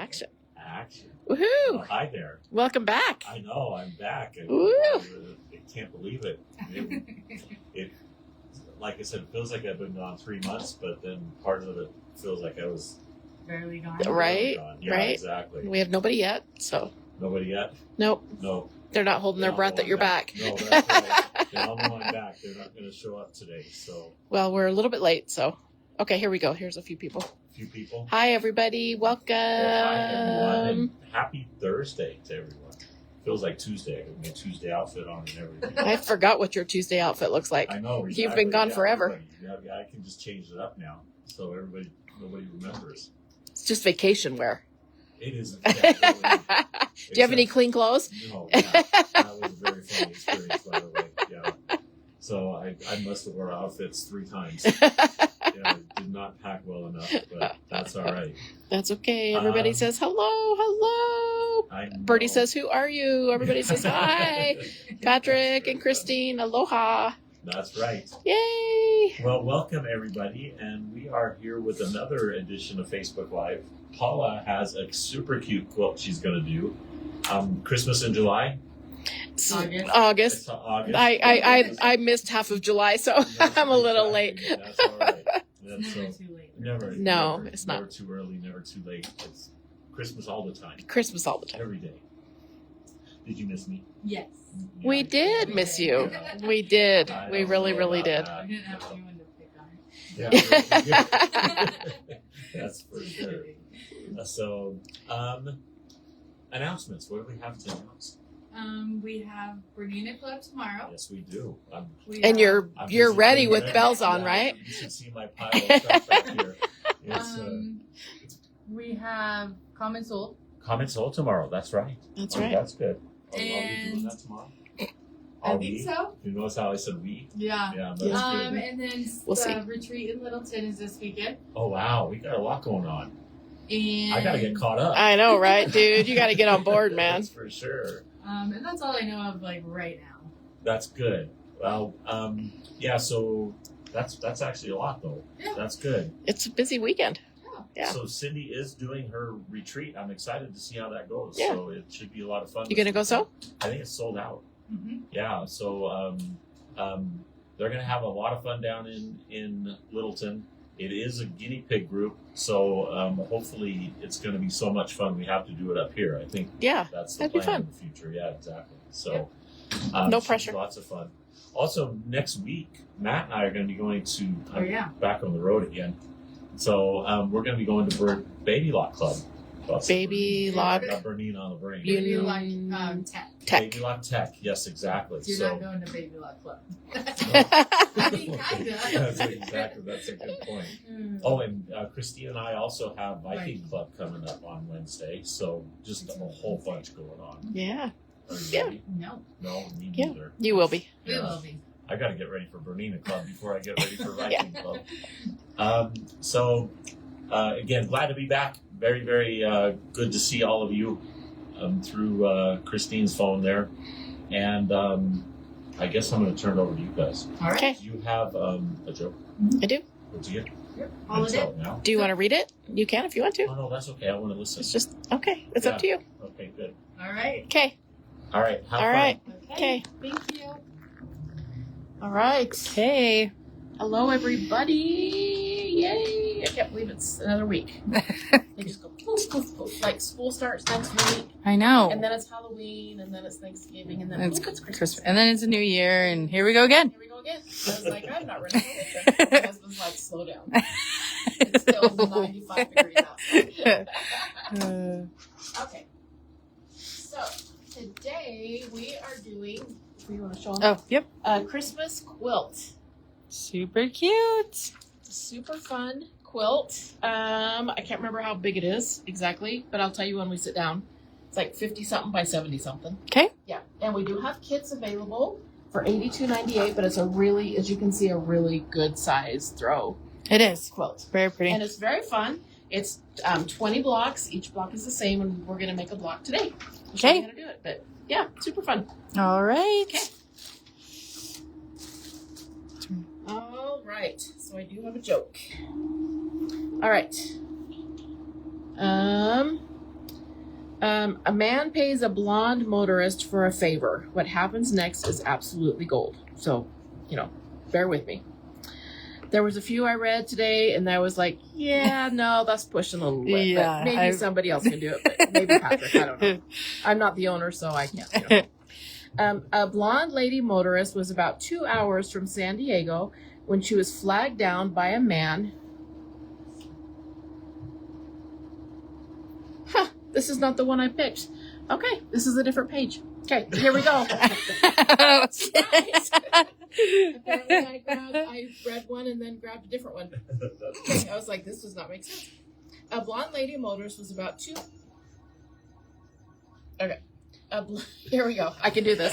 Action. Action. Woohoo! Oh, hi there. Welcome back. I know, I'm back. Woo! I can't believe it. It, like I said, it feels like I've been gone 3 months, but then part of it feels like I was barely gone. Right, gone. Yeah, right. exactly. We have nobody yet, so. Nobody yet? Nope. No. They're not holding their breath that you're back. No, that's right. They all know I'm back. They're not going to show up today, so. Well, we're a little bit late, so. Okay, here we go. Here's a few people. Few people. Hi, everybody. Welcome. Hi, everyone. And happy Thursday to everyone. Feels like Tuesday. I got my Tuesday outfit on and everything. I forgot what your Tuesday outfit looks like. I know. Exactly. You've been gone forever. Yeah, I can just change it up now, so nobody remembers. It's just vacation wear. It is. Yeah, it really is. Do you have any clean clothes? No. Yeah, that was a very funny experience, by the way. Yeah. So I must have worn outfits 3 times. Yeah, I did not pack well enough, but that's all right. That's okay. Everybody says hello, hello. I know. Birdie says, who are you? Everybody says hi. Patrick and Christine, aloha. That's right. Yay. Well, welcome everybody, and we are here with another edition of Facebook Live. Paula has a super cute quilt she's going to do. Christmas in July. August. It's August. I missed half of July, so I'm a little late. That's all right. That's Never too late. Never. It's not. Never too early, never too late. It's Christmas all the time. Christmas all the time. Every day. Did you miss me? Yes. Yeah, We did miss you. We did. I We don't really, know really about did. that. I didn't have anyone to pick on. Yeah, that's for sure. So, announcements. What do we have to announce? We have Bernina Club tomorrow. Yes, we do. And you're I'm ready busy with getting bells ready. on, Yeah, right? You should see my pile of stuff back here. It's We have Common Soul. Comment Soul tomorrow. That's right. That's Oh, right. That's good. Are we And- doing that tomorrow? I Are think we? so. You notice how I said we? Yeah. Yeah, that's Yeah. good. And then We'll the see. retreat in Littleton is this weekend. Oh wow, we got a lot going on. And I gotta get caught up. I know, right, dude? You got to get on board, man. That's for sure. And that's all I know of right now. That's good. Well, yeah. So that's actually a lot though. Yeah. That's good. It's a busy weekend. Yeah. So Cindy is doing her retreat. I'm excited to see how that goes. Yeah. So it should be a lot of fun. You gonna go so? I think it's sold out. Mm-hmm. Yeah. So they're gonna have a lot of fun down in Littleton. It is a guinea pig group, so hopefully it's going to be so much fun. We have to do it up here. I think Yeah. that's the That'd be plan fun. in the future. Yeah, exactly. So No should be pressure. Lots of fun. Also, next week, Matt and I are going to be going to Oh, yeah. back on the road again. So we're going to be going to Baby Lock Club. Baby Lock Not Bernina on the Brain. Baby Union Lock Tech. Tech. Baby Lock Tech. Yes, exactly. You're so not going to Baby Lock Club. I mean, kinda. That's a good point. Mm. Oh, and Christine and I also have Viking Viking. Club coming up on Wednesday, so just a whole bunch going on. Yeah. Are you Yeah. ready? No, No, me Yeah. neither. You will be. we Yeah. will be. I got to get ready for Bernina Club before I get ready for Viking Club. So, again, glad to be back. Very, very good to see all of you through Christine's phone there. And I guess I'm going to turn it over to you guys. All right. Okay. You have a joke? I do. What'd you get? Yep. Can All I of tell it. it now? Do you want to read it? You can if you want to. Oh, no, that's okay. I want to listen. It's just, okay. It's up to you. Okay, good. All right. Okay. All right. Have All fun. right. Okay. Okay. Thank you. All right. Hey. Hello, everybody. Yay. I can't believe it's another week. They just go poof, poof, poof. Like school starts next week, I know. and then it's Halloween, and then it's Thanksgiving, and then It's poof, it's Christmas. Christmas. And then it's a new year, and here we go again. Here we go again. I was like, I'm not ready for this. My husband's like, slow down. It's still 95 degrees outside. Okay. So, today we are doing, you want to show them? Oh, yep. A Christmas quilt. Super cute. It's a super fun quilt. I can't remember how big it is exactly, but I'll tell you when we sit down. It's like 50 something by 70 something. Okay. Yeah, and we do have kits available for $82.98, but it's a really, as you can see, a really good size throw It is. quilt. Very pretty. And it's very fun. It's 20 blocks. Each block is the same, and we're going to make a block today. We'll show you Okay. how to do it, but yeah, super fun. All right. Okay. All right. So I do have a joke. All right. A man pays a blonde motorist for a favor. What happens next is absolutely gold. So, bear with me. There was a few I read today, and I was like, yeah, no, that's pushing a little bit. Yeah, but maybe somebody else can do it. But maybe Patrick, I don't know. I'm not the owner, so I can't. A blonde lady motorist was about 2 hours from San Diego when she was flagged down by a man. This is not the one I picked. Okay, this is a different page. Okay, here we go. Apparently I read one and then grabbed a different one. I was like, this does not make sense. A blonde lady motorist was about Okay. Here we go. I can do this.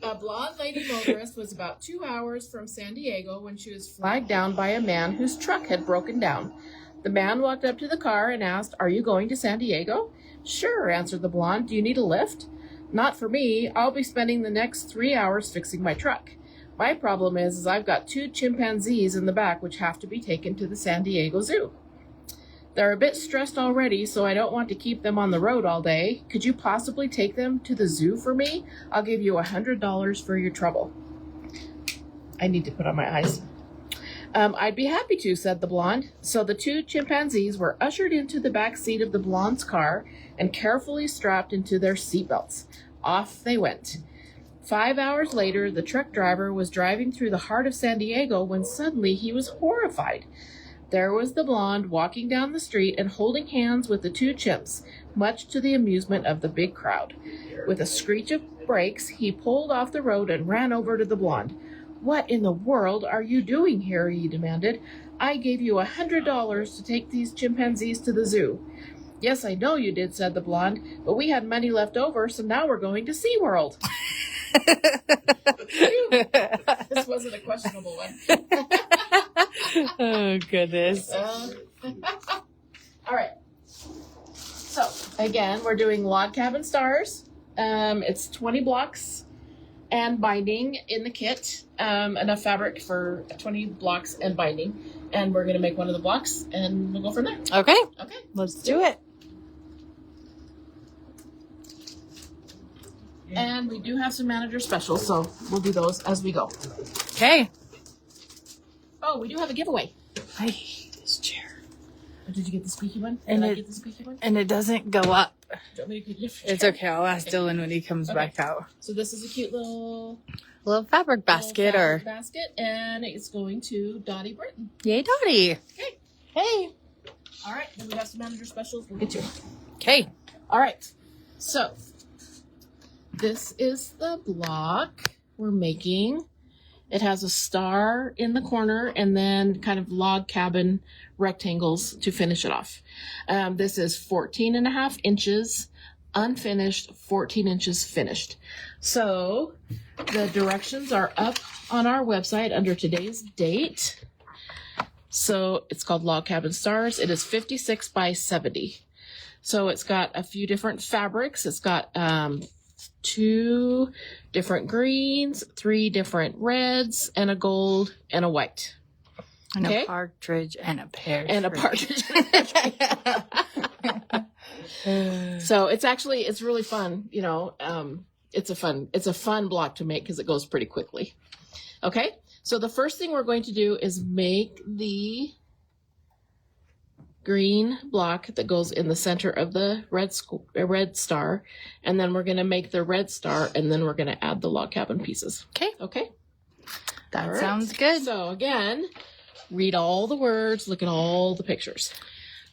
A blonde lady motorist was about 2 hours from San Diego when she was flagged down by a man whose truck had broken down. The man walked up to the car and asked, "Are you going to San Diego?" "Sure," answered the blonde. "Do you need a lift?" "Not for me. I'll be spending the next 3 hours fixing my truck. My problem is I've got 2 chimpanzees in the back which have to be taken to the San Diego Zoo. They're a bit stressed already, so I don't want to keep them on the road all day. Could you possibly take them to the zoo for me? I'll give you $100 for your trouble." I need to put on my eyes. "I'd be happy to," said the blonde. So the 2 chimpanzees were ushered into the back seat of the blonde's car and carefully strapped into their seatbelts. Off they went. 5 hours later, the truck driver was driving through the heart of San Diego when suddenly he was horrified. There was the blonde walking down the street and holding hands with the 2 chimps, much to the amusement of the big crowd. With a screech of brakes, he pulled off the road and ran over to the blonde. "What in the world are you doing here?" he demanded. "I gave you $100 to take these chimpanzees to the zoo." "Yes, I know you did," said the blonde, "but we had money left over, so now we're going to SeaWorld." This wasn't a questionable one. Oh, goodness. All right. So, again, we're doing Log Cabin Stars. It's 20 blocks and binding in the kit. Enough fabric for 20 blocks and binding. And we're going to make one of the blocks, and we'll go from there. Okay, Okay. let's do it. And we do have some manager specials, so we'll do those as we go. Okay. Oh, we do have a giveaway. I hate this chair. Did you get the squeaky one? And Did I it- get the squeaky one? And it doesn't go up. Do you want me to lift your It's chair? okay. I'll ask Dylan when he comes Okay. back out. So this is a cute little Fabric basket little or... fabric basket, and it's going to Dottie Britton. Yay, Dottie. Okay. Hey. All right. Then we have some manager specials. We'll get to it. Okay. All right. So this is the block we're making. It has a star in the corner and then kind of log cabin rectangles to finish it off. This is 14 and a half inches unfinished, 14 inches finished. So the directions are up on our website under today's date. So it's called Log Cabin Stars. It is 56 by 70. So it's got a few different fabrics. It's got 2 different greens, 3 different reds, and a gold and a white. And Okay. a partridge and a pear. And a tree. partridge. So it's really fun. It's a fun block to make because it goes pretty quickly. Okay. So the first thing we're going to do is make the green block that goes in the center of the red star, and then we're going to make the red star, and then we're going to add the log cabin pieces. Okay. Okay. That All right. sounds good. So again, read all the words, look at all the pictures.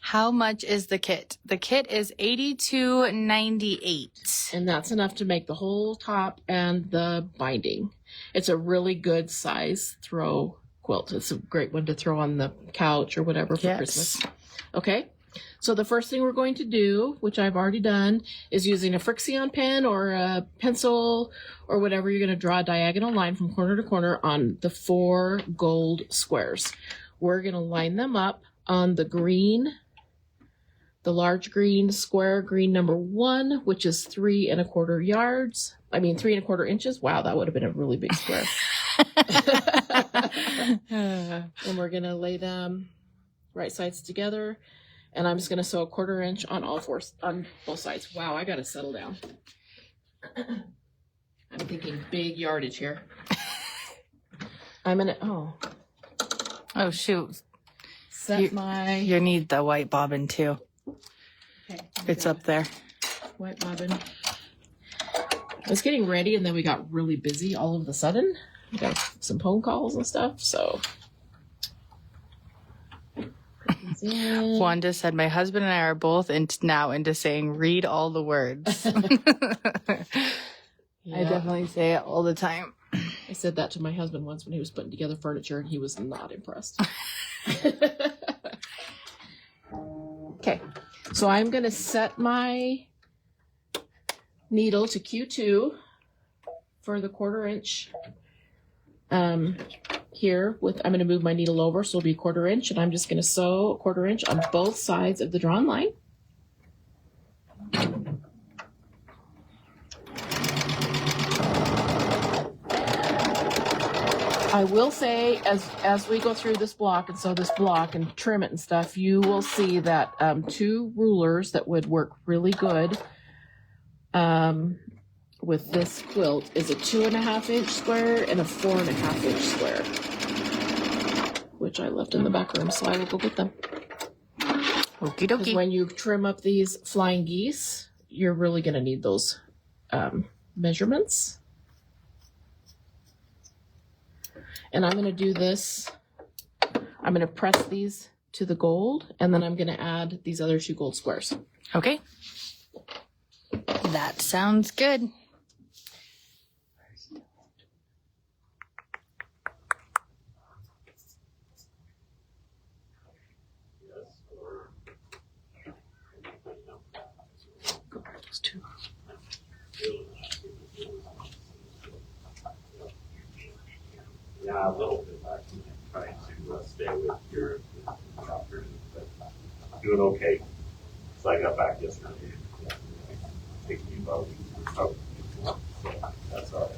How much is the kit? The kit is $82.98. And that's enough to make the whole top and the binding. It's a really good size throw quilt. It's a great one to throw on the couch or whatever for Christmas. Okay. So the first thing we're going to do, which I've already done, is using a Frixion pen or a pencil or whatever, you're going to draw a diagonal line from corner to corner on the 4 gold squares. We're going to line them up on the green, the large green square, green number 1, which is 3 1/4 yards. 3 1/4 inches. Wow, that would have been a really big square. And we're going to lay them right sides together. And I'm just going to sew a 1/4 inch on on both sides. Wow, I got to settle down. I'm thinking big yardage here. I'm going to, Oh, shoot. set my You need the white bobbin too. okay, It's up there. white bobbin. I was getting ready and then we got really busy all of a sudden. We got some phone calls and stuff, so. Wanda said, my husband and I are both now into saying, read all the words. I definitely say it all the time. I said that to my husband once when he was putting together furniture and he was not impressed. Okay, so I'm going to set my needle to Q2 for the 1/4 inch here I'm going to move my needle over, so it'll be a 1/4 inch, and I'm just going to sew a 1/4 inch on both sides of the drawn line. I will say, as we go through this block and sew this block and trim it and stuff, you will see that 2 rulers that would work really good with this quilt is a 2.5 inch square and a 4.5 inch square, which I left in the back room, so I will go get them. Okie Because dokie. when you trim up these flying geese, you're really going to need those measurements. And I'm going to do this. I'm going to press these to the gold, and then I'm going to add these other 2 gold squares. Okay. That sounds good. Those 2. Yeah, a little bit. I'm trying to stay with your chapter, but doing okay. So I got back yesterday. Taking me about a week to recover. So that's all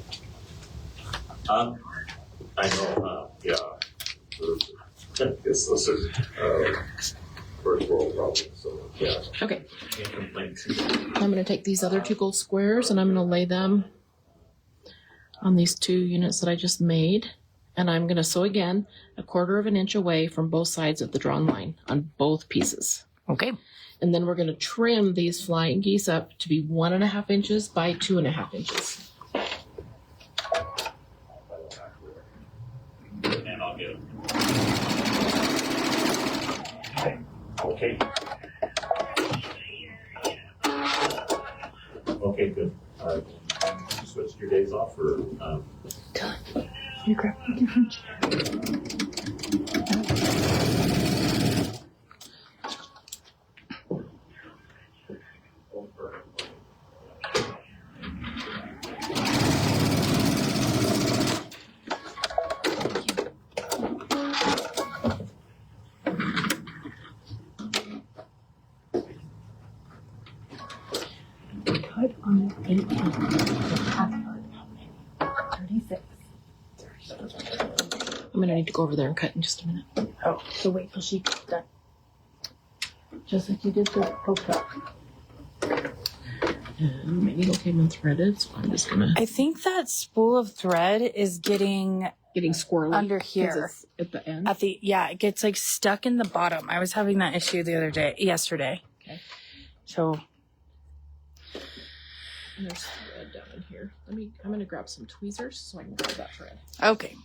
right. I know, yeah. I guess those are first world problems. So yeah. Okay. Can't complain. I'm going to take these other 2 gold squares, and I'm going to lay them on these 2 units that I just made. And I'm going to sew again a 1/4 inch away from both sides of the drawn line on both pieces. Okay. And then we're going to trim these flying geese up to be 1.5 inches by 2.5 inches. And I'll get them. Okay. Okay, good. You switched your days off, or You grab a different chair. Cut on 18. Password. 36. I'm going to need to go over there and cut in just a minute. Oh, so wait till she gets done. Just like you did the poke up. And my needle came unthreaded, so I'm just going to... I think that spool of thread is getting Getting squirrely. under 'cause here. it's at the end. it gets like stuck in the bottom. I was having that issue yesterday. Okay. So And there's thread down in here. I'm going to grab some tweezers so I can grab that thread. okay.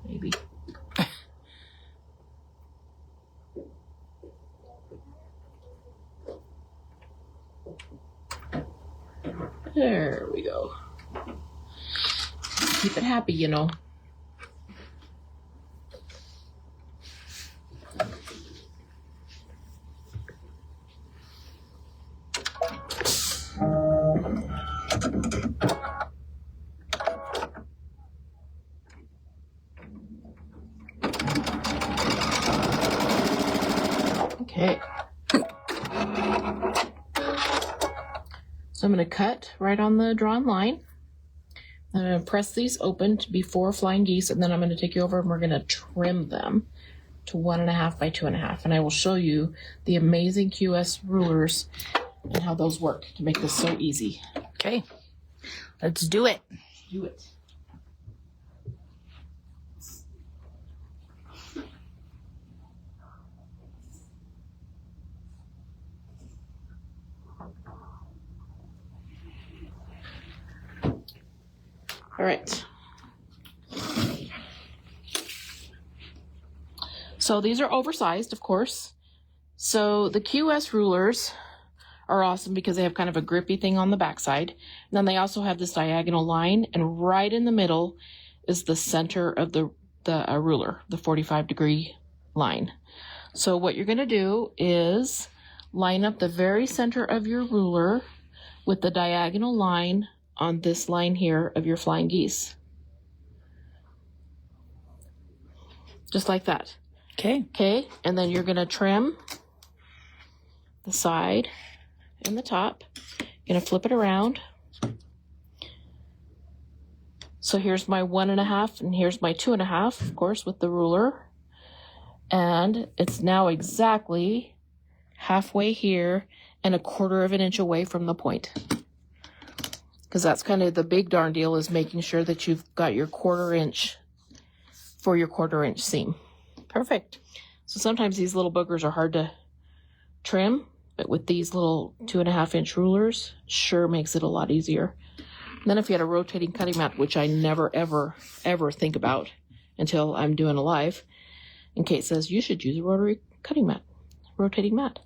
Maybe. There we go. Keep it happy, you know. Okay. So I'm going to cut right on the drawn line. I'm going to press these open to be 4 flying geese, and then I'm going to take you over and we're going to trim them to 1.5 by 2.5. And I will show you the amazing QS rulers and how those work to make this so easy. Okay, let's do it. Do it. All right. So these are oversized, of course. So the QS rulers are awesome because they have kind of a grippy thing on the backside. And then they also have this diagonal line, and right in the middle is the center of the ruler, the 45-degree line. So what you're going to do is line up the very center of your ruler with the diagonal line on this line here of your flying geese. Just like that. Okay. Okay, and then you're going to trim the side and the top. You're going to flip it around. So here's my 1.5 and here's my 2.5, of course, with the ruler. And it's now exactly halfway here and 1/4 of an inch away from the point. Because that's kind of the big darn deal, is making sure that you've got your 1/4 inch for your 1/4 inch seam. Perfect. So sometimes these little boogers are hard to trim, but with these little 2.5 inch rulers, sure makes it a lot easier. And then if you had a rotating cutting mat, which I never, ever, ever think about until I'm doing a live, and Kate says, you should use a rotary cutting mat, rotating mat.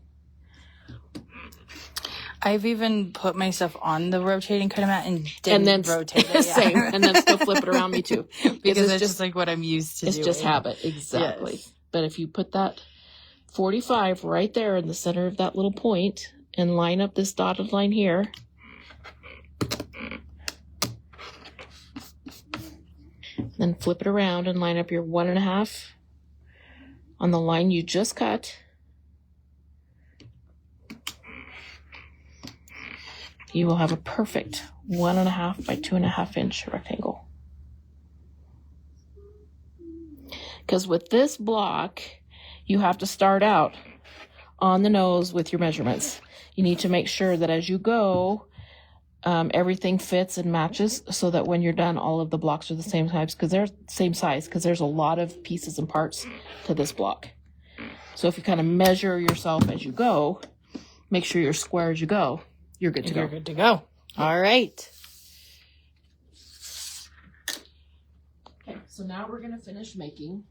I've even put myself on the rotating cutting mat and then rotate it. Yeah. Same, and then still flip it around, me too. Because it's just like what I'm used to it's doing. It's just habit, exactly. Yes. But if you put that 45 right there in the center of that little point and line up this dotted line here, then flip it around and line up your 1.5 on the line you just cut, you will have a perfect 1.5 by 2.5 inch rectangle. Because with this block, you have to start out on the nose with your measurements. You need to make sure that as you go, everything fits and matches, so that when you're done, all of the blocks are the same size, because there's a lot of pieces and parts to this block. So if you kind of measure yourself as you go, make sure you're square as you go, you're good to go. You're good to go. All right. Okay, so now we're going to finish making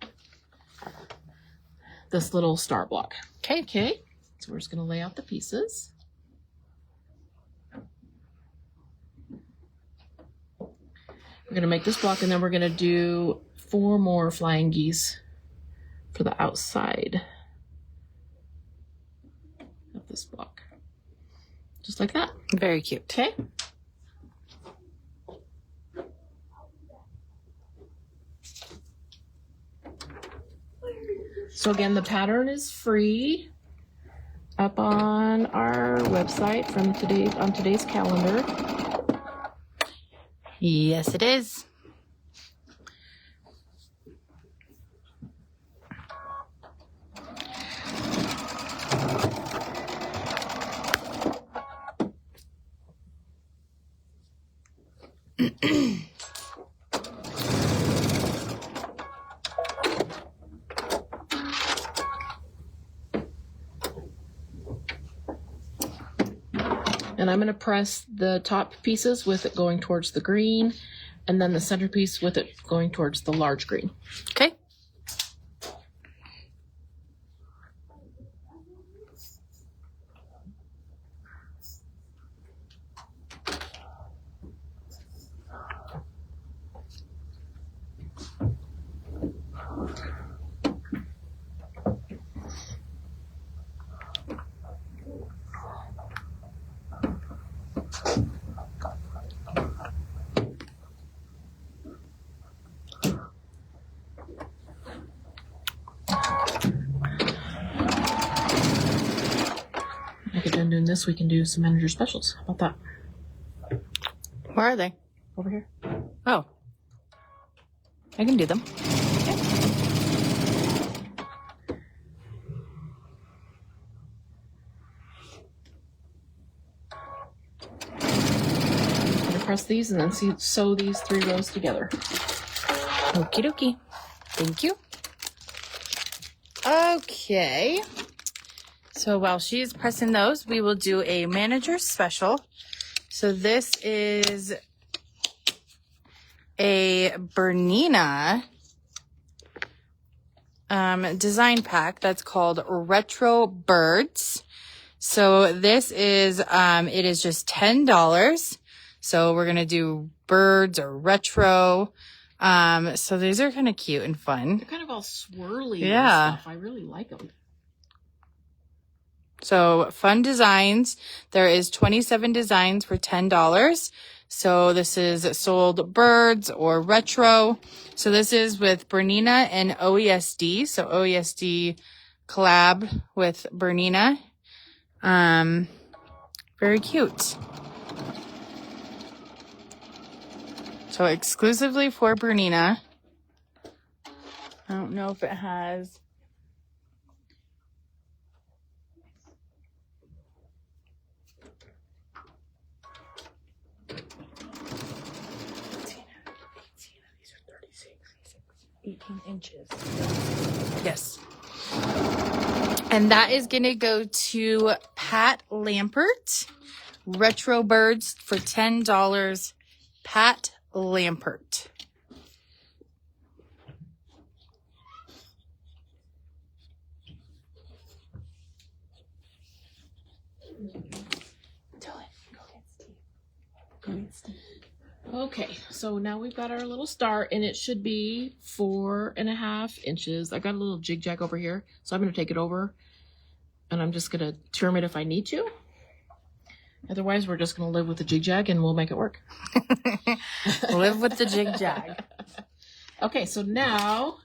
this little star block. Okay, so we're just going to lay out the pieces. We're going to make this block, and then we're going to do 4 more flying geese for the outside of this block. Just like that. Very cute. Okay. So again, the pattern is free up on our website on today's calendar. Yes, it is. And I'm going to press the top pieces with it going towards the green, and then the centerpiece with it going towards the large green. Okay. Doing this, we can do some manager specials. How about that? Where are they? Over here. Oh. I can do them. Press these and then sew these 3 rows together. Okie dokie. Thank you. Okay. So while she's pressing those, we will do a manager special. So this is a Bernina design pack that's called Retro Birds. So this is, it is just $10. So we're going to do birds or retro. So these are kind of cute and fun. They're kind of all swirly Yeah. and stuff. I really like them. So fun designs. There is 27 designs for $10. So this is sold birds or retro. So this is with Bernina and OESD. So OESD collab with Bernina. Very cute. So exclusively for Bernina. I don't know if it has. These are 18 inches. Yes. And that is going to go to Pat Lampert. Retro Birds for $10. Pat Lampert. Okay, so now we've got our little star, and it should be 4.5 inches. I got a little jig jag over here, so I'm going to take it over, and I'm just going to trim it if I need to. Otherwise, we're just going to live with the jig jag, and we'll make it work. Live with the jig jag. Okay, so now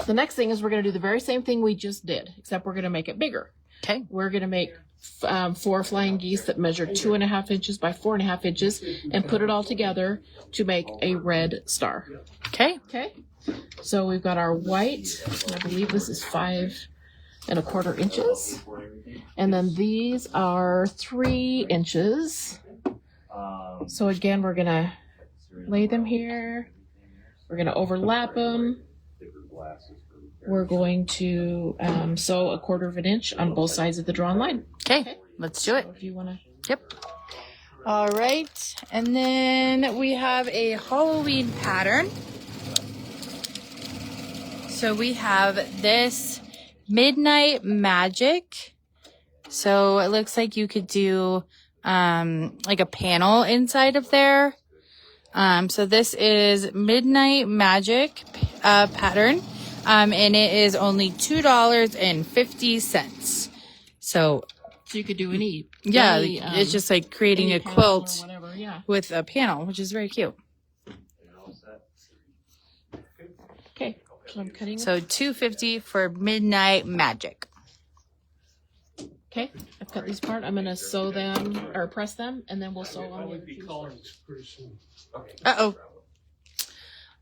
the next thing is we're going to do the very same thing we just did, except we're going to make it bigger. Okay. We're going to make 4 flying geese that measure 2.5 inches by 4.5 inches and put it all together to make a red star. Okay. Okay. So we've got our white. I believe this is 5.25 inches. And then these are 3 inches. So again, we're going to lay them here. We're going to overlap them. We're going to sew 1/4 inch on both sides of the drawn line. Okay. Let's do it. So if you want to. Yep. All right. And then we have a Halloween pattern. So we have this Midnight Magic. So it looks like you could do like a panel inside of there. So this is Midnight Magic pattern. And it is only $2.50. So you could do any. yeah, any, it's just like creating a panel quilt or whatever, yeah. with a panel, which is very cute. Okay, so I'm cutting. So $2.50 for Midnight Magic. Okay, I've cut these apart. I'm gonna sew them or press them, and then we'll sew on the other two. Uh-oh.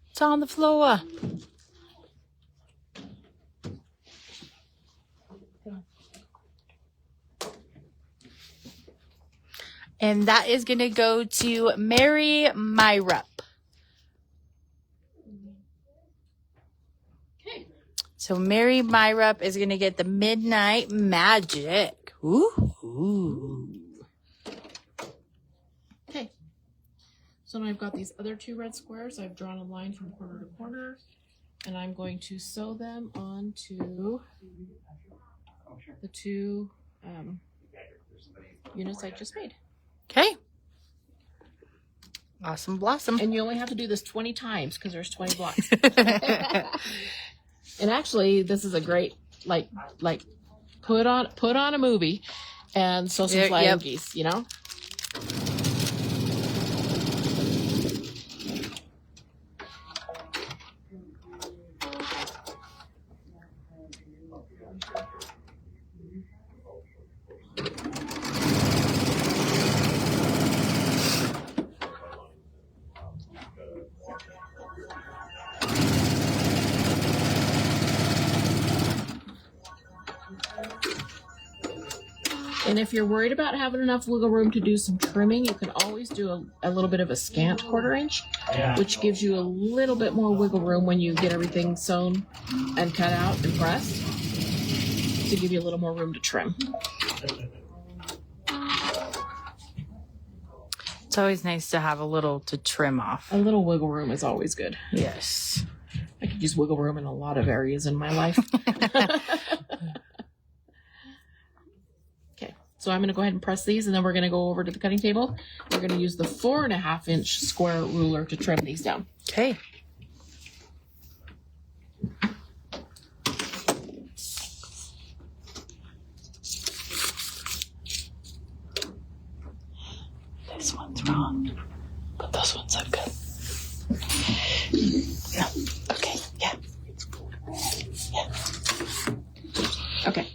It's on the floor. And that is going to go to Mary Myrup. Okay. So Mary Myrup is going to get the Midnight Magic. Ooh. Okay. So now I've got these other 2 red squares. I've drawn a line from corner to corner, and I'm going to sew them onto the 2 units I just made. Okay. Awesome blossom. And you only have to do this 20 times because there's 20 blocks. And actually, this is a great like put on a movie and sew some flying geese, you know? And if you're worried about having enough wiggle room to do some trimming, you can always do a little bit of a scant 1/4 inch, which gives you a little bit more wiggle room when you get everything sewn and cut out and pressed, to give you a little more room to trim. It's always nice to have a little to trim off. A little wiggle room is always good. Yes. I could use wiggle room in a lot of areas in my life. Okay, so I'm going to go ahead and press these, and then we're going to go over to the cutting table. We're going to use the 4.5 inch square ruler to trim these down. Okay. This one's wrong, but this one's so good. No. Okay. Yeah. Yeah. Okay.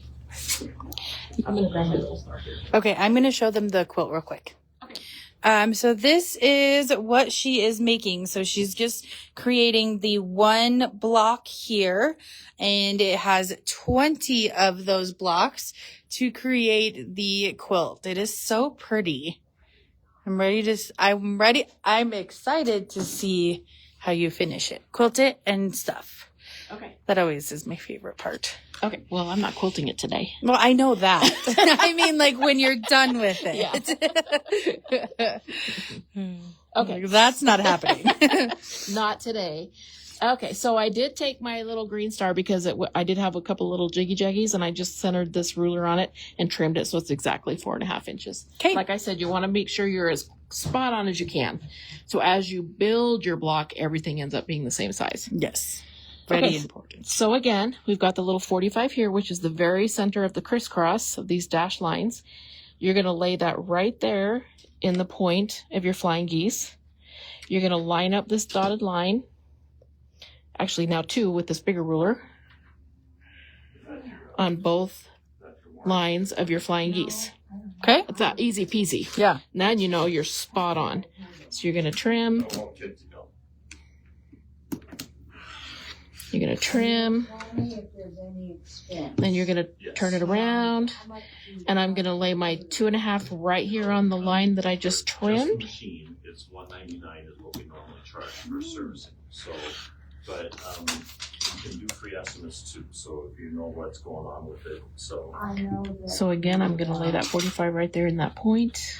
I'm going to grab my little star here. Okay, I'm going to show them the quilt real quick. Okay. So this is what she is making. So she's just creating the one block here, and it has 20 of those blocks to create the quilt. It is so pretty. I'm excited to see how you finish it, quilt it and stuff. Okay. That always is my favorite part. Okay. Well, I'm not quilting it today. Well, I know that. I mean, like when you're done with it. Yeah. Okay. Like, that's not happening. Not today. Okay, so I did take my little green star because I did have a couple little jiggy jaggies, and I just centered this ruler on it and trimmed it so it's exactly 4.5 inches. Okay. Like I said, you want to make sure you're as spot on as you can. So as you build your block, everything ends up being the same size. Yes. Very Okay. important. So again, we've got the little 45 here, which is the very center of the crisscross of these dashed lines. You're going to lay that right there in the point of your flying geese. You're going to line up this dotted line. Actually, now 2 with this bigger ruler on both lines of your flying geese. Okay. It's that easy peasy. Yeah. Now you know you're spot on. So you're going to trim. You're going to trim. Then you're going to turn it around. And I'm going to lay my 2.5 right here on the line that I just trimmed. Machine, it's $199 is what we normally charge for servicing. So, but you can do free estimates too. So if you know what's going on with it, So again, I'm going to lay that 45 right there in that point.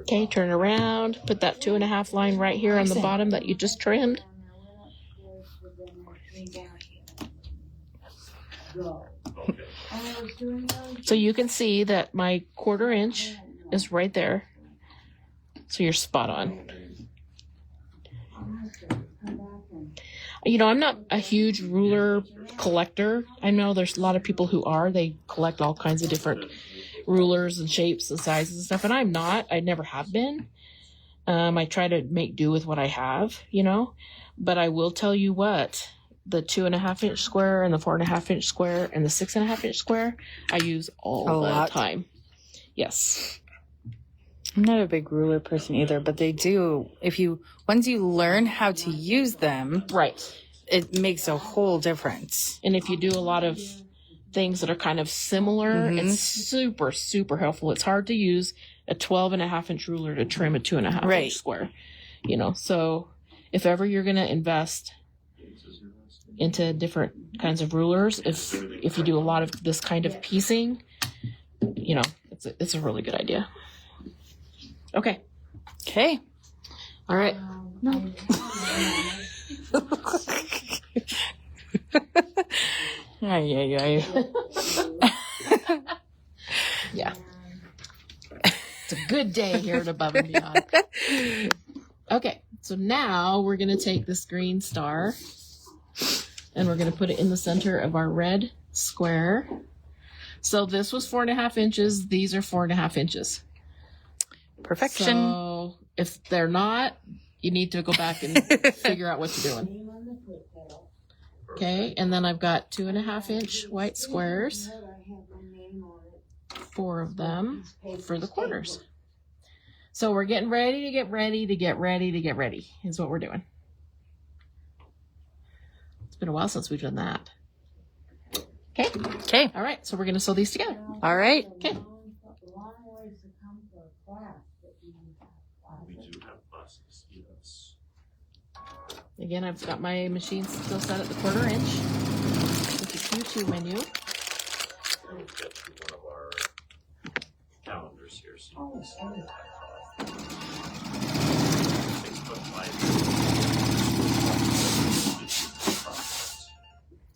Okay, turn around. Put that 2.5 line right here on the bottom that you just trimmed. okay. So you can see that my 1/4 inch is right there. So you're spot on. You know, I'm not a huge ruler collector. I know there's a lot of people who are. They collect all kinds of different rulers and shapes and sizes and stuff, and I'm not. I never have been. I try to make do with what I have, you know. But I will tell you what, the 2.5 inch square and the 4.5 inch square and the 6.5 inch square, I use all the time. Yes. I'm not a big ruler person either, but they do. Once you learn how to use them, Right. it makes a whole difference. And if you do a lot of things that are kind of similar, it's super, super helpful. It's hard to use a 12.5 inch ruler to trim a 2.5 Right. inch square, you know. So if ever you're going to invest into different kinds of rulers, if you do a lot of this kind of piecing, you know, it's a really good idea. Okay. Okay. All right. Yeah. Yeah. It's a good day here at Above and Beyond. Okay, so now we're going to take this green star and we're going to put it in the center of our red square. So this was 4.5 inches. These are 4.5 inches. Perfection. So if they're not, you need to go back and figure out what you're doing. Okay, and then I've got 2.5 inch white squares, 4 of them for the corners. So we're getting ready to get ready to get ready to get ready is what we're doing. been a while since we've done that. Okay. Okay. All right. So we're going to sew these together. All right. Okay. We do have classes, yes. Again, I've got my machine still set at the 1/4 inch with the Q2 menu. We'll get to one of our calendars here. So you can see it. 6 foot wide.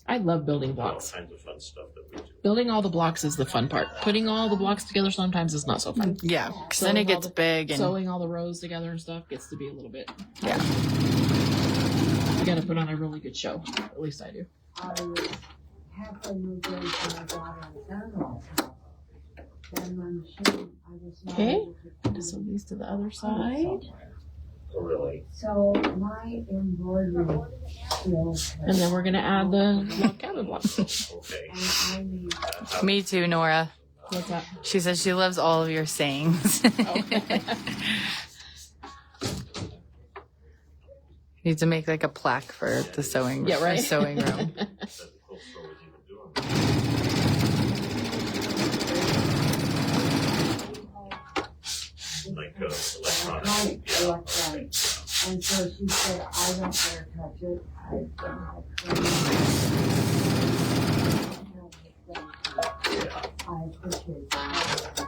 I love building All blocks. kinds of fun stuff that we do. Building all the blocks is the fun part. Putting all the blocks together sometimes is not so fun. Yeah, because then it gets big and Sewing all the rows together and stuff gets to be a little bit. yeah. You got to put on a really good show. At least I do. Okay. Just sew these to the other side. Oh, really? So my embroidery skills. And then we're going to add the log cabin blocks. Okay. And I need Me too, Nora. What's that? She says she loves all of your sayings. Need to make like a plaque for the sewing, Yeah, right. sewing room. That the quilt store was even doing. Like electronic. Right, Yeah. electronic. And so she said, I don't dare touch it. I don't have I appreciate that.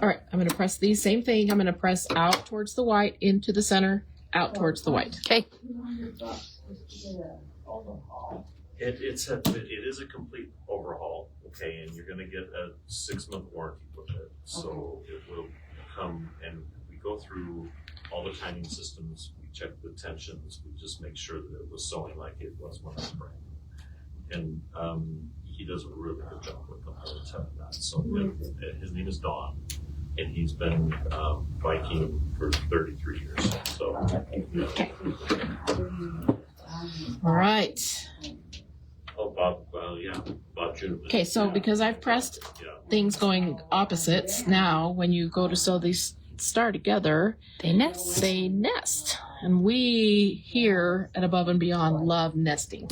All right. I'm going to press these. Same thing. I'm going to press out towards the white, into the center, out towards the white. Okay. $200 just to get an overhaul. It is a complete overhaul, okay, and you're gonna get a 6-month warranty with it. So it will come and we go through all the timing systems, we check the tensions, we just make sure that it was sewing like it was when it was brand new. And he does a really good job with them, I will tell you that. So his name is Don, and he's been biking for 33 years. So Okay. All right. oh, Bob, Bob June. Okay. So because I've pressed Yeah. things going opposites, now when you go to sew these star together, They nest. they nest. And we here at Above and Beyond love nesting.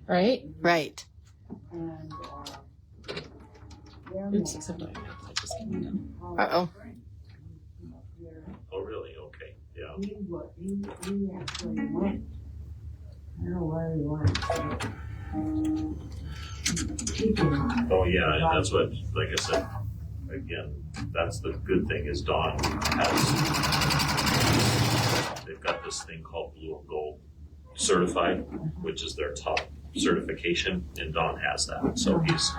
Right? Right. And, Oops, except I just came in. Uh-oh. Oh, really? Okay. Yeah. He actually went. I don't know where he went. Oh, yeah, and that's what, like I said, again, that's the good thing is Don has, they've got this thing called Blue and Gold certified, which is their top certification, and Don has that. So he's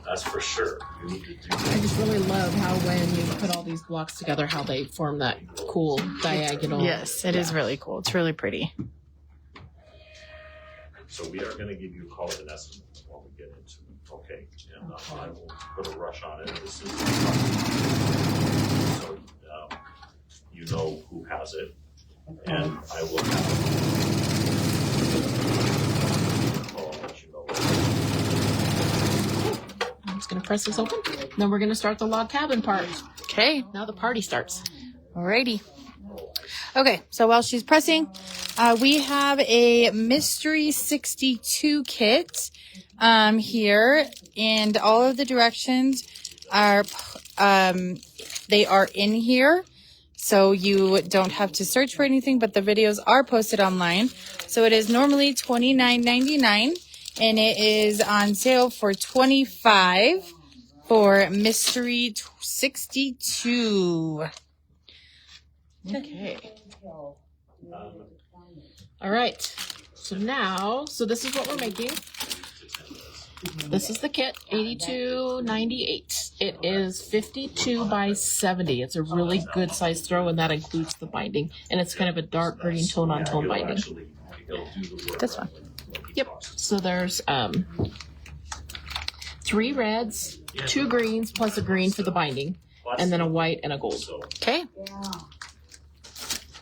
that's for sure. You need to do I that. just really love how when you put all these blocks together, how they form that cool diagonal. Yes, it is really cool. It's really pretty. So we are going to give you a call with an estimate when we get into it. Okay, and I will put a rush on it. This is so you know who has it, and I will have I'll let you know. I'm just going to press this open. Then we're going to start the log cabin part. Okay. Now the party starts. Alrighty. Okay, so while she's pressing, we have a Mystery 62 kit here, and all of the directions are they are in here, so you don't have to search for anything, but the videos are posted online. So it is normally $29.99, and it is on sale for $25 for Mystery 62. Okay. All right. So now, this is what we're making. This is the kit, $82.98. It is 52 by 70. It's a really good size throw, and that includes the binding. And it's kind of a dark green tone on tone binding. This one. Yep. So there's 3 reds, 2 greens plus a green for the binding, and then a white and a gold. Okay.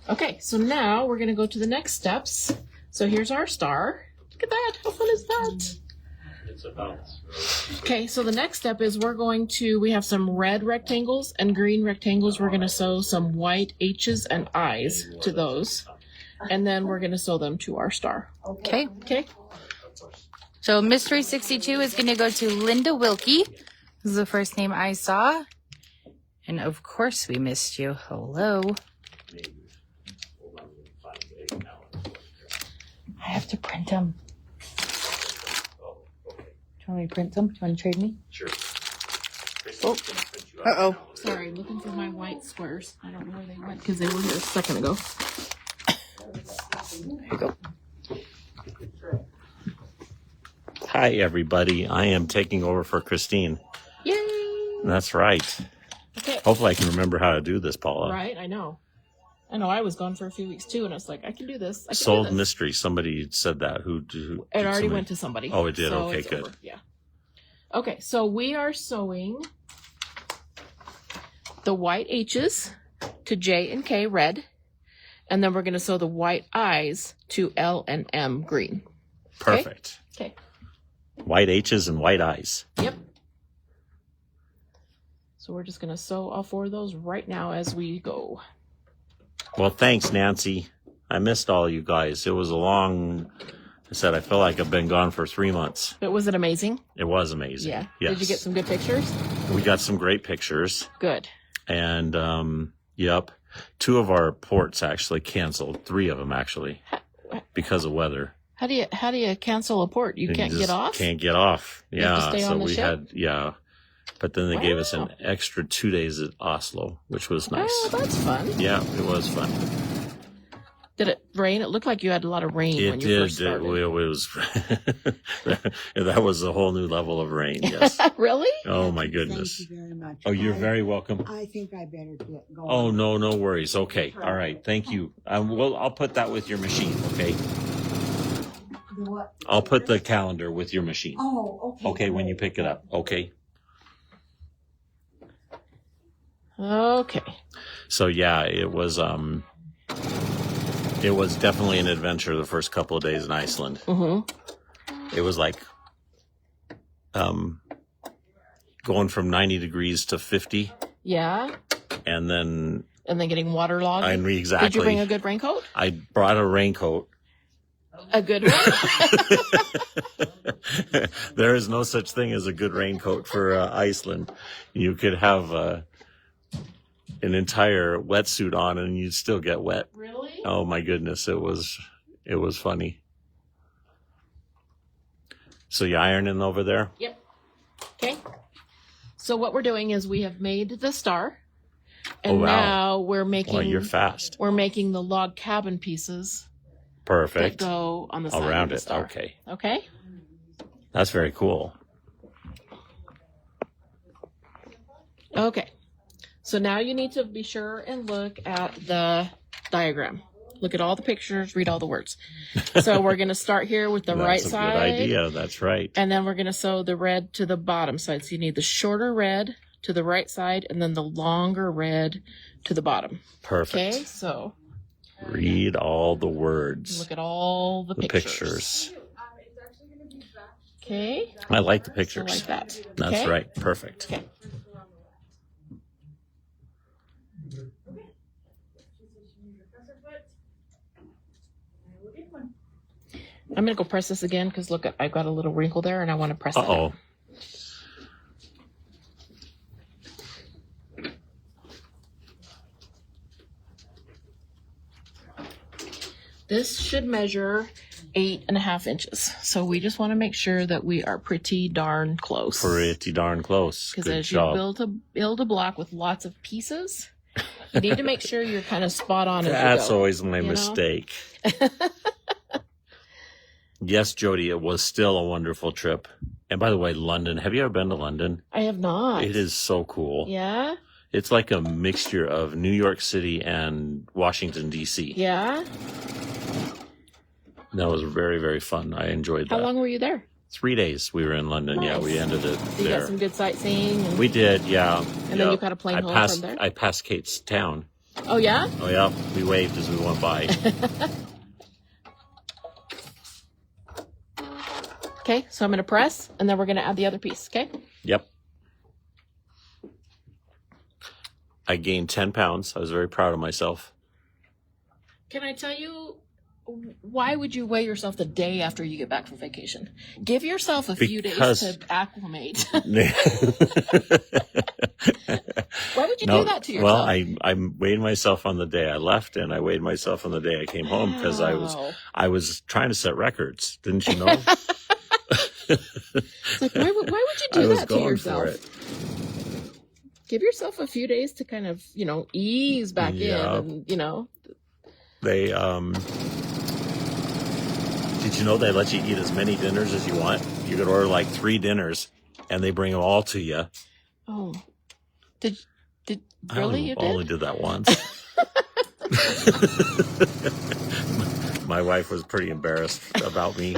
Okay, so now we're going to go to the next steps. So here's our star. Look at that. How fun is that? it's about. Okay, so the next step is we have some red rectangles and green rectangles. We're going to sew some white H's and I's to those. And then we're going to sew them to our star. Okay. Okay? So Mystery 62 is going to go to Linda Wilkie. This is the first name I saw. And of course we missed you. Hello. I have to print them. Do you want me to print them? Do you want to trade me? Sure. Oh. Uh-oh. Sorry, looking for my white squares. I don't know where they went because they were here a second ago. There you go. Hi, everybody. I am taking over for Christine. Yay! That's right. Okay. Hopefully I can remember how to do this, Paula. Right, I know. I was gone for a few weeks too, and I was like, I can do this. I can do Sold this. Mystery. Somebody said that. Who It already went to somebody. Oh, it did? So Okay, it's good. over. Yeah. Okay, so we are sewing the white H's to J and K red, and then we're going to sew the white I's to L and M green. Perfect. Okay. White H's and white I's. Yep. So we're just going to sew all 4 of those right now as we go. Well, thanks, Nancy. I missed all you guys. It was a long... I said I feel like I've been gone for 3 months. But was it amazing? It was amazing. Yeah. Yes. Did you get some good pictures? We got some great pictures. Good. And, yep. 2 of our ports actually canceled. 3 of them, actually. Because of weather. How do you cancel a port? You can't get off? Can't get off. You have to Yeah. stay So on the we ship? had, yeah. But then they gave us an Wow. extra 2 days at Oslo, which was nice. Oh, that's fun. Yeah, it was fun. Did it rain? It looked like you had a lot of rain It when you did. first started. It was. That was a whole new level of rain. Yes. Really? Oh my goodness. Thank you very much. Oh, you're very welcome. I think I better get going. Oh no, no worries. Okay, all right. Thank you. Well, I'll put that with your machine. Okay. The what? I'll put the calendar with your machine. Oh, okay. Okay, when you great. pick it up. Okay. Okay. So yeah, it was definitely an adventure the first couple of days in Iceland. Mm-hmm. It was like going from 90 degrees to 50 Yeah. and then Getting waterlogged. exactly. Did you bring a good raincoat? I brought a raincoat. A good one? There is no such thing as a good raincoat for Iceland. You could have an entire wetsuit on and you'd still get wet. Really? Oh my goodness, it was funny. So you ironing over there? Yep. Okay. So what we're doing is we have made the star, and Oh, wow. now we're making Well, you're fast. we're making the log cabin pieces that Perfect. go on the side Around of the it. star. Okay. Okay. That's very cool. Okay. So now you need to be sure and look at the diagram. Look at all the pictures, read all the words. So we're going to start here with the right That's a side. good idea. That's right. And then we're going to sew the red to the bottom side. So you need the shorter red to the right side and then the longer red to the bottom. Perfect. Okay, so Read all the words. look at all the pictures. Okay, I like the so pictures. like that. That's Okay? right. Perfect. Okay. I'm going to go press this again because look, I've got a little wrinkle there and I want to press it. Uh-oh. This should measure 8.5 inches. So we just want to make sure that we are pretty darn close. Pretty darn close. Because Good as job. you build a block with lots of pieces, you need to make sure you're kind of spot on as That's you go. always my you know? mistake. Yes, Jody, it was still a wonderful trip. And by the way, London. Have you ever been to London? I have not. It is so cool. Yeah? It's like a mixture of New York City and Washington, D.C. Yeah? That was very, very fun. I enjoyed that. How long were you there? 3 days we were in London. Yeah, Nice. we ended it So you there. got some good sightseeing? And, We did, yeah. and then you got a plane home passed, from there? I passed Kate's town. Oh, yeah? Oh, yeah. We waved as we went by. Okay, so I'm going to press, and then we're going to add the other piece, okay? Yep. I gained 10 pounds. I was very proud of myself. Can I tell you, why would you weigh yourself the day after you get back from vacation? Give yourself a few days to acclimate. Why would you do that to yourself? Well, I weighed myself on the day I left, and I weighed myself on the day I came home because I was trying to set records. Didn't you know? It's like, why would you do that to yourself? For it. Give yourself a few days to kind of, ease back in, and, They, did you know they let you eat as many dinners as you want? You could order like 3 dinners, and they bring them all to you. Oh, did really? You only did that once. My wife was pretty embarrassed about me.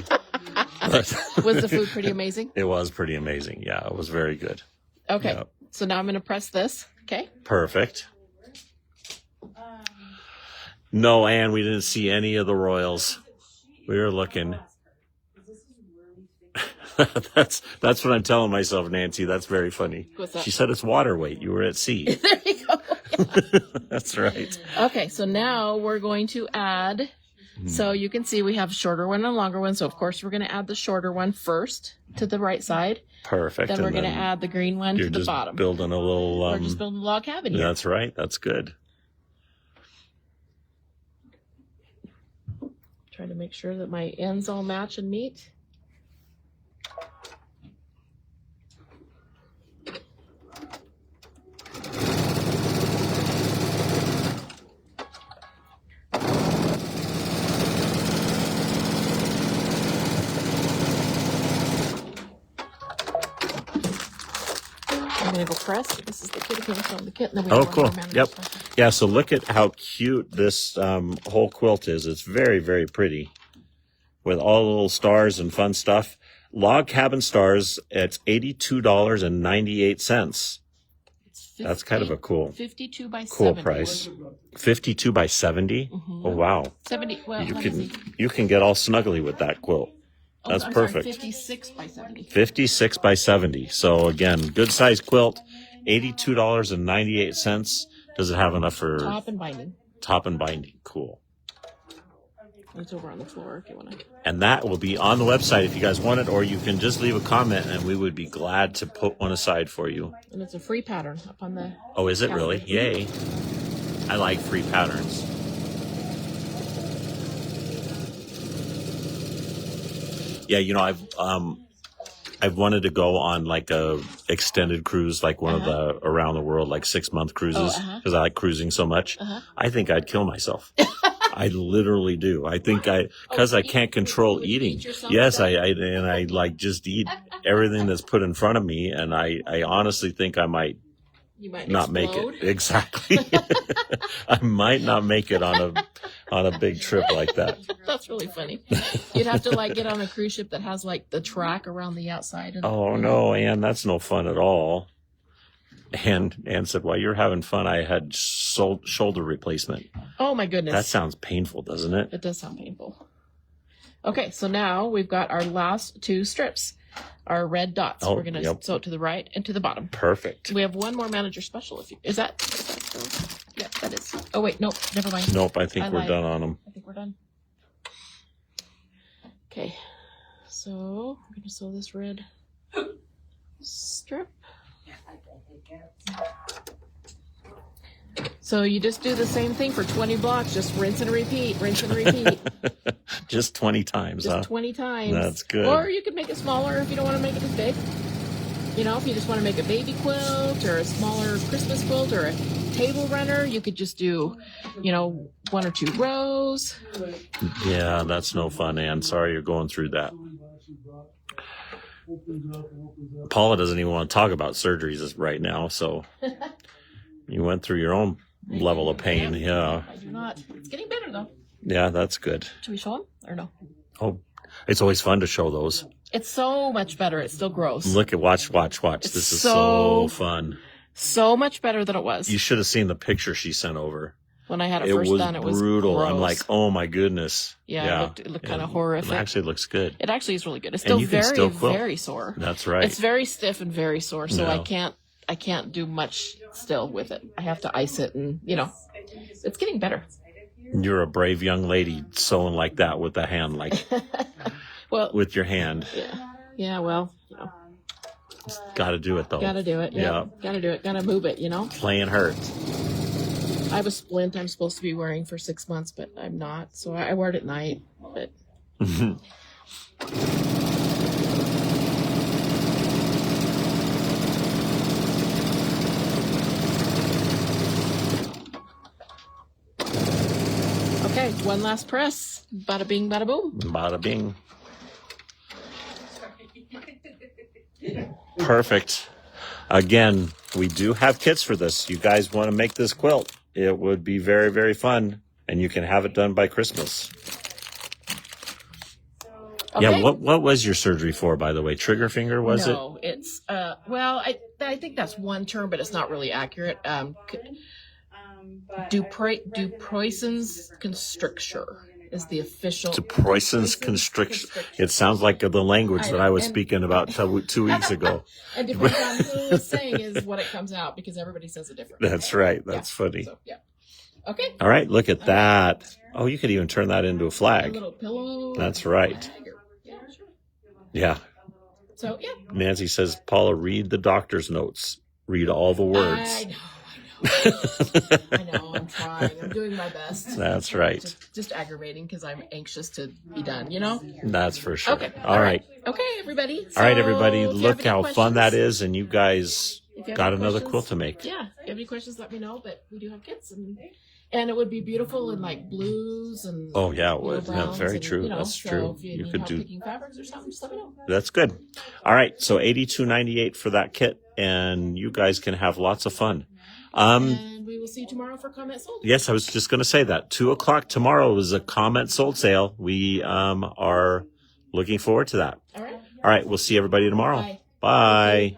Was the food pretty amazing? It was pretty amazing. Yeah, it was very good. Okay, Yep. So now I'm going to press this. Okay. Perfect. No, Anne, we didn't see any of the royals. We were looking. That's what I'm telling myself, Nancy. That's very funny. What's that? She said it's water weight. You were at sea. There you go. That's right. Okay, so now we're going to add. So you can see we have a shorter one and a longer one. So of course we're going to add the shorter one first to the right side. Perfect. Then we're going to add the green one to the bottom. Building a little. We're just building a log cabin here. That's right. That's good. Trying to make sure that my ends all match and meet. I'm going to go press. This is the kit again from the kit. And then we have one Cool. more manager Yep. special. Yeah, so look at how cute this whole quilt is. It's very, very pretty with all the little stars and fun stuff. Log Cabin Stars, it's $82.98. That's kind of a cool 52 by 70. cool price. 52 by 70? Mhm. Oh, wow. 70. Well, You let me can see. you can get all snuggly with that quilt. That's I'm sorry, perfect. 56 by 70. 56 by 70. So again, good size quilt, $82.98. Does it have enough for Top and binding. top and binding? Cool. It's over on the floor if you want to. And that will be on the website if you guys want it, or you can just leave a comment and we would be glad to put one aside for you. And it's a free pattern up on the. Oh, is it calendar. really? Yay. I like free patterns. Yeah, I've wanted to go on like a extended cruise, like one of the around the world, like 6-month cruises, because I like cruising so much. I think I'd kill myself. I literally do. I think because I can't control eating. Yes, I like just eat everything that's put in front of me, and I honestly think I might You might not explode. make it. Exactly. I might not make it on a big trip like that. That's really funny. You'd have to like get on a cruise ship that has like the track around the outside. And Oh no, Ann, that's no fun at all. And Ann said, "While you're having fun, I had shoulder replacement." Oh my goodness. That sounds painful, doesn't it? It does sound painful. Okay, so now we've got our last 2 strips, our red dots. Oh, We're going to sew it to the right and to the bottom. Perfect. We have one more manager special. Is that yeah, that is. Oh wait, nope, never mind. Nope, I think we're lied. done on them. I think we're done. Okay, so we're going to sew this red strip. So you just do the same thing for 20 blocks. Just rinse and repeat, rinse and repeat. Just 20 times, Just huh? 20 times. That's good. Or you could make it smaller if you don't want to make it as big. You know, if you just want to make a baby quilt or a smaller Christmas quilt or a table runner, you could just do, 1 or 2 rows. Yeah, that's no fun, Ann. Sorry you're going through that. Paula doesn't even want to talk about surgeries right now, so you went through your own level of pain. Yeah. I do not. It's getting better though. Yeah, that's good. Should we show them or no? Oh, it's always fun to show those. It's so much better. It still grows. Look at watch. This is so fun. So much better than it was. You should have seen the picture she sent over. When I had it, It first was done, it was brutal. gross. I'm like, oh my goodness. Yeah, it looked kind of horrific. It actually looks good. It actually is really good. It's And still you can very, still quilt. very sore. That's right. It's very stiff and very sore, so No. I can't do much still with it. I have to ice it, and it's getting better. You're a brave young lady sewing like that with a hand, like Well, with your hand. yeah. Well, Got to do it though. gotta do it. Yeah, gotta do it. Gotta move it. Playing hurts. I have a splint I'm supposed to be wearing for 6 months, but I'm not, so I wear it at night. But okay, one last press. Bada bing, bada boom. Bada bing. Perfect. Again, we do have kits for this. You guys want to make this quilt? It would be very, very fun, and you can have it done by Christmas. Okay. Yeah, what was your surgery for, by the way? Trigger finger, was it? No, it's well, I think that's one term, but it's not really accurate. Dupoison's constricture is the official. Dupoison's constriction. It sounds like the language that I was speaking about 2 weeks ago. And depends on who is saying is what it comes out, because everybody says it differently. That's right. That's funny. So, yeah. Okay. All right, look at that. Oh, you could even turn that into a A flag. little pillow. That's right. Yeah, sure. Yeah. So yeah. Nancy says, Paula, read the doctor's notes. Read all the words. I know. I know. I'm trying. I'm doing my best. That's right. Just aggravating because I'm anxious to be done. That's for sure. Okay. All right. Okay, everybody. All right, everybody. So, if you Look have any how fun that questions- is, and you guys if you have got any another questions- quilt to make. Yeah. If you have any questions, let me know. But we do have kits, and it would be beautiful in like blues and. Oh yeah, it would. Yeah, browns very and, true. so That's true. If you You need could help do. picking fabrics or something, just let me know. That's good. All right, so $82.98 for that kit, and you guys can have lots of fun. And we will see you tomorrow for comment sold. Yes, I was just going to say that 2:00 tomorrow is a comment sold sale. We are looking forward to that. All right. All right, we'll see everybody tomorrow. Bye. Bye.